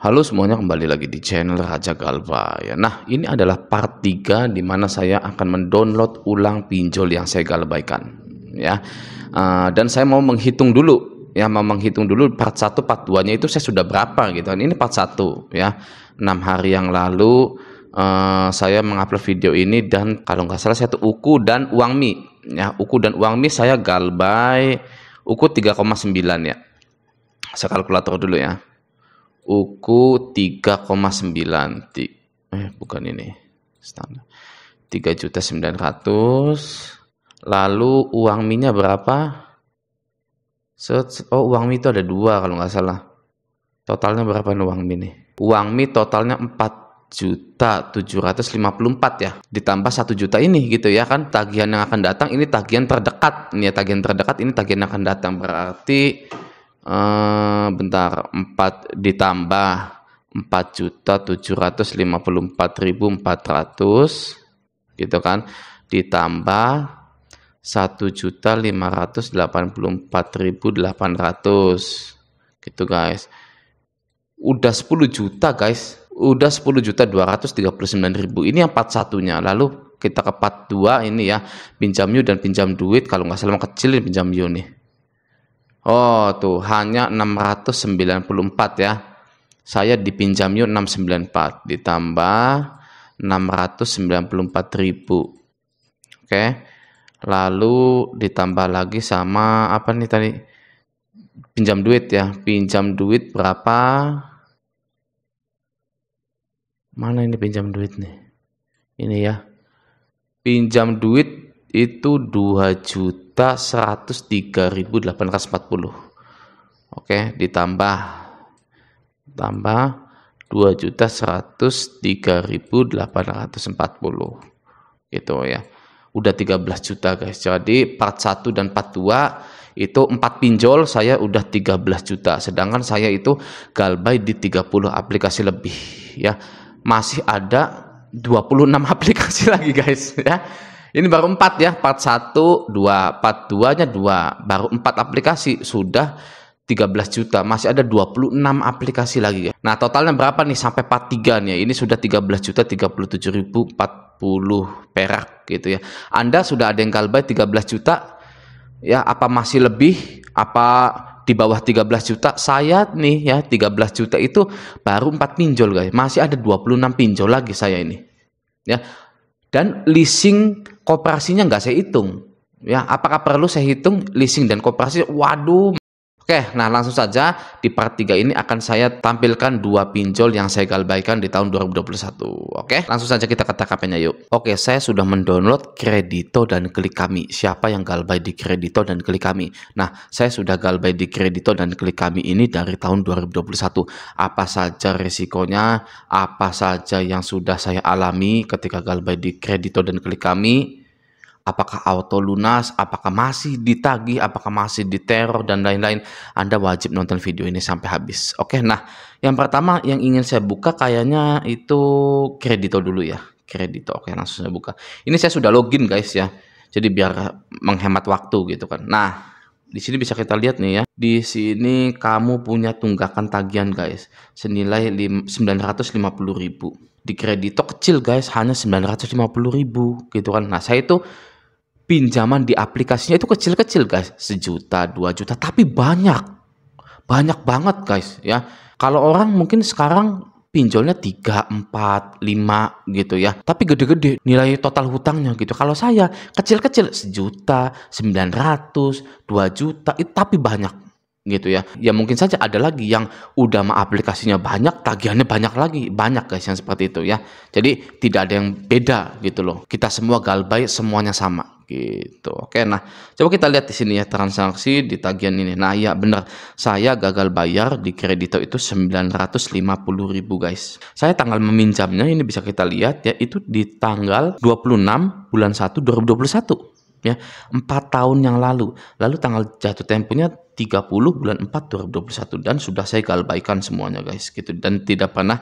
Halo semuanya, kembali lagi di channel Raja Galba ya. Nah, ini adalah part 3 di mana saya akan mendownload ulang pinjol yang saya galbaikan ya. Dan saya mau menghitung dulu ya, part 1 part 2-nya itu saya sudah berapa gitu kan. Ini part 1 ya. 6 hari yang lalu saya mengupload video ini, dan kalau nggak salah saya tuh Uku dan Uang Mi ya. Uku dan Uang Mi saya galbay Uku 3,9 ya. Saya kalkulator dulu ya. Uku 3,9, bukan ini standar, 3.900.000. lalu uang minyak berapa? Uang mi itu ada 2 kalau nggak salah. Totalnya berapa nih uang mi nih? Uang mi totalnya 4.754 ya, ditambah 1 juta ini gitu ya kan, tagihan yang akan datang. Ini tagihan terdekat, ini ya, tagihan terdekat, ini tagihan yang akan datang. Berarti bentar, 4 ditambah 4.754.400 gitu kan, ditambah 1.584.800 gitu guys. Udah 10 juta guys, udah 10.239.000. Ini yang part satunya. Lalu kita ke part 2 ini ya, pinjam yuk dan pinjam duit. Kalau nggak salah kecil ini pinjam yuk nih. Oh tuh, hanya 694 ya. Saya dipinjam yuk 694 ditambah 694.000. Oke. Lalu ditambah lagi sama apa nih tadi? Pinjam duit ya. Pinjam duit berapa? Mana ini pinjam duit nih? Ini ya. Pinjam duit itu 2.103.840. Oke, ditambah 2.103.840 gitu ya. Udah 13 juta guys. Jadi part 1 dan part 2 itu 4 pinjol saya udah 13 juta. Sedangkan saya itu galbay di 30 aplikasi lebih ya. Masih ada 26 aplikasi lagi guys ya. Ini baru 4 ya, part 1, 2, part 2-nya 2, baru 4 aplikasi, sudah 13 juta, masih ada 26 aplikasi lagi ya. Nah, totalnya berapa nih sampai part 3 nih? Ini sudah 13 juta 37.040 perak gitu ya. Anda sudah ada yang galbay 13 juta, ya apa masih lebih? Apa di bawah 13 juta? Saya nih ya, 13 juta itu baru 4 pinjol guys, masih ada 26 pinjol lagi saya ini. Ya. Dan leasing koperasinya nggak saya hitung ya. Apakah perlu saya hitung leasing dan koperasi? Waduh. Oke, nah langsung saja di part 3 ini akan saya tampilkan 2 pinjol yang saya galbaikan di tahun 2021. Oke, langsung saja kita ke TKP-nya yuk. Oke, saya sudah mendownload Kredito dan Klik Kami. Siapa yang galbay di Kredito dan Klik Kami? Nah, saya sudah galbay di Kredito dan Klik Kami ini dari tahun 2021. Apa saja resikonya, apa saja yang sudah saya alami ketika galbay di Kredito dan Klik Kami. Apakah auto lunas, apakah masih ditagih, apakah masih diteror, dan lain-lain. Anda wajib nonton video ini sampai habis. Oke, nah yang pertama yang ingin saya buka kayaknya itu Kredito dulu ya. Kredito, oke langsung saya buka. Ini saya sudah login guys ya, jadi biar menghemat waktu gitu kan. Nah, di sini bisa kita lihat nih ya. Di sini kamu punya tunggakan tagihan guys, senilai 950.000. Di Kredito kecil guys, hanya 950.000 gitu kan. Nah, saya itu pinjaman di aplikasinya itu kecil-kecil guys, 1 juta, 2 juta, tapi banyak banget guys ya. Kalau orang mungkin sekarang pinjolnya 3, 4, 5 gitu ya, tapi gede-gede nilai total hutangnya gitu. Kalau saya kecil-kecil 1 juta, 900, 2 juta itu, tapi banyak gitu ya. Ya mungkin saja ada lagi yang udah aplikasinya banyak, tagihannya banyak lagi, banyak guys yang seperti itu ya. Jadi tidak ada yang beda gitu loh. Kita semua galbay semuanya sama gitu. Oke, nah coba kita lihat di sini ya, transaksi di tagihan ini. Nah ya benar, saya gagal bayar di Kredito itu 950.000 guys. Saya tanggal meminjamnya ini bisa kita lihat ya, itu di tanggal 26 bulan 1 2021 ya, 4 tahun yang lalu. Lalu tanggal jatuh temponya 30 bulan 4 2021, dan sudah saya galbaikan semuanya guys gitu, dan tidak pernah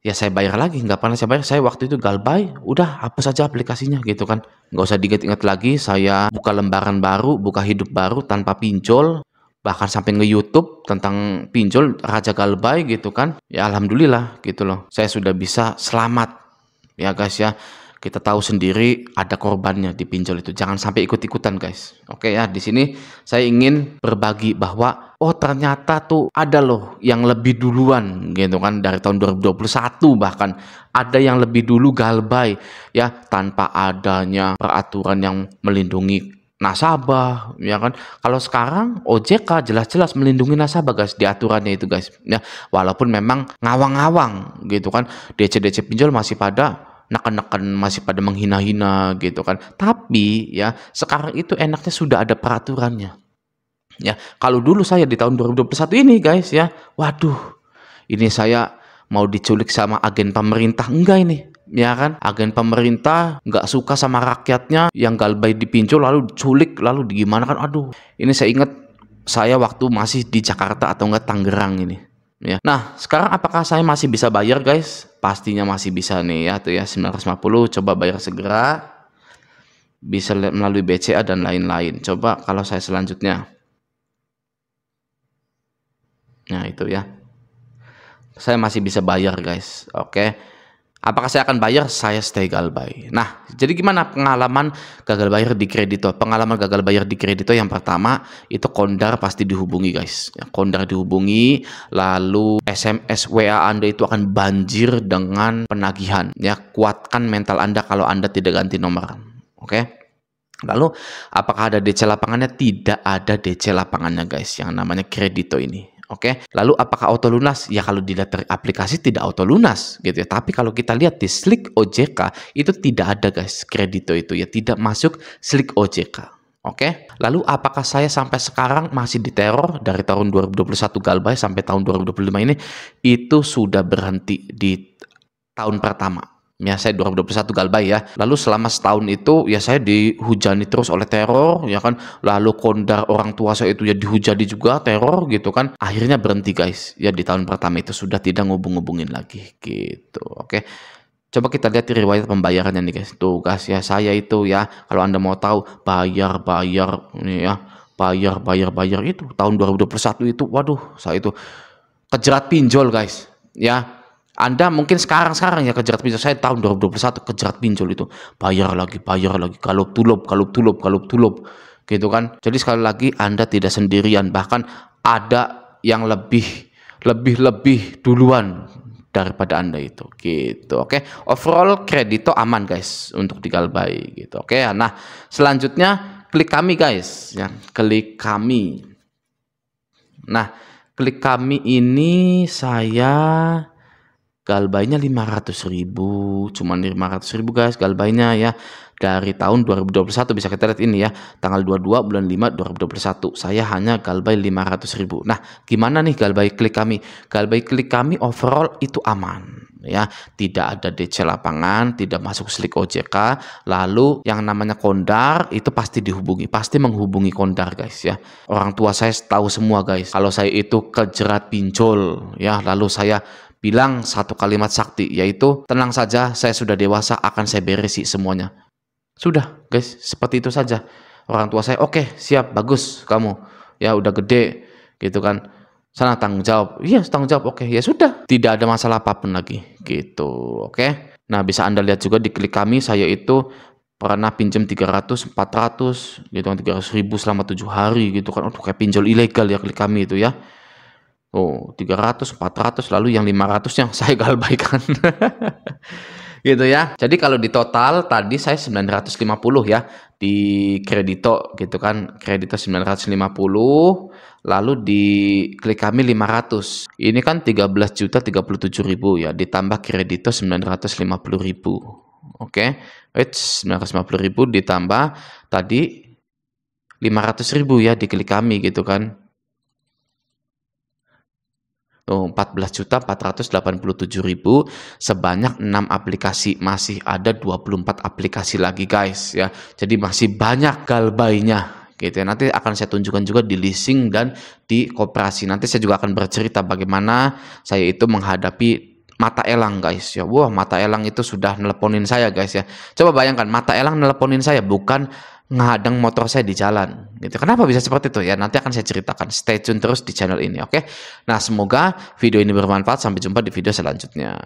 ya saya bayar lagi, nggak pernah saya bayar. Saya waktu itu galbay, udah hapus aja aplikasinya gitu kan, nggak usah diingat-ingat lagi. Saya buka lembaran baru, buka hidup baru tanpa pinjol, bahkan sampai nge-YouTube tentang pinjol Raja Galbay gitu kan. Ya alhamdulillah gitu loh. Saya sudah bisa selamat ya guys ya. Kita tahu sendiri ada korbannya di pinjol itu. Jangan sampai ikut-ikutan guys. Oke ya, di sini saya ingin berbagi bahwa oh ternyata tuh ada loh yang lebih duluan gitu kan, dari tahun 2021 bahkan ada yang lebih dulu Galbay ya, tanpa adanya peraturan yang melindungi nasabah ya kan. Kalau sekarang OJK jelas-jelas melindungi nasabah guys di aturannya itu guys ya, walaupun memang ngawang-ngawang gitu kan, DC-DC pinjol masih pada neken-neken, masih pada menghina-hina gitu kan. Tapi ya sekarang itu enaknya sudah ada peraturannya ya. Kalau dulu saya di tahun 2021 ini guys ya, waduh, ini saya mau diculik sama agen pemerintah enggak ini ya kan. Agen pemerintah nggak suka sama rakyatnya yang Galbay dipinjol lalu diculik lalu gimana kan. Aduh, ini saya ingat saya waktu masih di Jakarta atau enggak Tangerang ini ya. Nah sekarang apakah saya masih bisa bayar guys? Pastinya masih bisa nih ya, tuh ya 950, coba bayar segera, bisa melalui BCA dan lain-lain. Coba kalau saya selanjutnya, nah itu ya, saya masih bisa bayar guys. Oke, apakah saya akan bayar? Saya stay Galbay. Nah, jadi gimana pengalaman gagal bayar di kredito? Pengalaman gagal bayar di kredito yang pertama itu Kondar pasti dihubungi guys. Ya, Kondar dihubungi, lalu SMS WA Anda itu akan banjir dengan penagihan. Ya, kuatkan mental Anda kalau Anda tidak ganti nomor. Oke. Lalu apakah ada DC lapangannya? Tidak ada DC lapangannya guys, yang namanya kredito ini. Oke, lalu apakah auto lunas? Ya kalau dilihat dari aplikasi tidak auto lunas gitu ya. Tapi kalau kita lihat di Slick OJK itu tidak ada guys, kredito itu ya tidak masuk Slick OJK. Oke, lalu apakah saya sampai sekarang masih diteror dari tahun 2021 Galbay sampai tahun 2025 ini? Itu sudah berhenti di tahun pertama. Ya saya 2021 Galbay ya. Lalu selama setahun itu ya saya dihujani terus oleh teror ya kan. Lalu Kondar orang tua saya itu ya dihujani juga teror gitu kan. Akhirnya berhenti guys. Ya di tahun pertama itu sudah tidak ngubung-ngubungin lagi gitu. Oke. Coba kita lihat di riwayat pembayarannya nih guys. Tuh guys ya, saya itu ya kalau Anda mau tahu bayar ini ya. Bayar itu tahun 2021 itu waduh, saya itu kejerat pinjol guys. Ya. Anda mungkin sekarang ya kejerat pinjol. Saya tahun 2021 kejerat pinjol itu bayar lagi kalau tulop gitu kan. Jadi sekali lagi Anda tidak sendirian, bahkan ada yang lebih duluan daripada Anda itu gitu. Oke, overall kredito aman guys untuk di Galbay gitu. Oke, nah selanjutnya klik kami guys ya, klik kami. Nah klik kami ini saya Galbaynya 500.000, cuman 500.000 guys Galbaynya ya, dari tahun 2021 bisa kita lihat ini ya, tanggal 22 bulan 5 2021 saya hanya Galbay 500.000. Nah gimana nih Galbay klik kami? Galbay klik kami overall itu aman ya, tidak ada DC lapangan, tidak masuk Slick OJK. Lalu yang namanya Kondar itu pasti dihubungi, pasti menghubungi Kondar guys ya. Orang tua saya tahu semua guys kalau saya itu kejerat pinjol ya, lalu saya bilang satu kalimat sakti, yaitu tenang saja, saya sudah dewasa, akan saya beresi semuanya. Sudah guys, seperti itu saja. Orang tua saya oke, siap, bagus kamu ya udah gede gitu kan, sana tanggung jawab. Iya tanggung jawab, oke ya sudah, tidak ada masalah apapun lagi gitu. Oke, nah bisa Anda lihat juga di klik kami, saya itu pernah pinjam 300, 400 gitu kan, 300.000 selama 7 hari gitu kan. Aduh kayak pinjol ilegal ya klik kami itu ya. Oh 300, 400, lalu yang 500 yang saya galbaikan gitu ya. Jadi kalau di total tadi saya 950 ya di kredito gitu kan, kredito 950, lalu di klik kami 500, ini kan 13.037.000 ya, ditambah kredito 950.000. Oke, 950.000 ditambah tadi 500.000 ya di klik kami gitu kan. 14.487.000 sebanyak 6 aplikasi, masih ada 24 aplikasi lagi guys ya. Jadi masih banyak Galbaynya gitu ya. Nanti akan saya tunjukkan juga di leasing dan di koperasi. Nanti saya juga akan bercerita bagaimana saya itu menghadapi mata elang guys ya. Wah, mata elang itu sudah nelponin saya guys ya. Coba bayangkan mata elang nelponin saya, bukan ngadang motor saya di jalan gitu. Kenapa bisa seperti itu ya? Nanti akan saya ceritakan. Stay tune terus di channel ini, oke? Nah, semoga video ini bermanfaat. Sampai jumpa di video selanjutnya.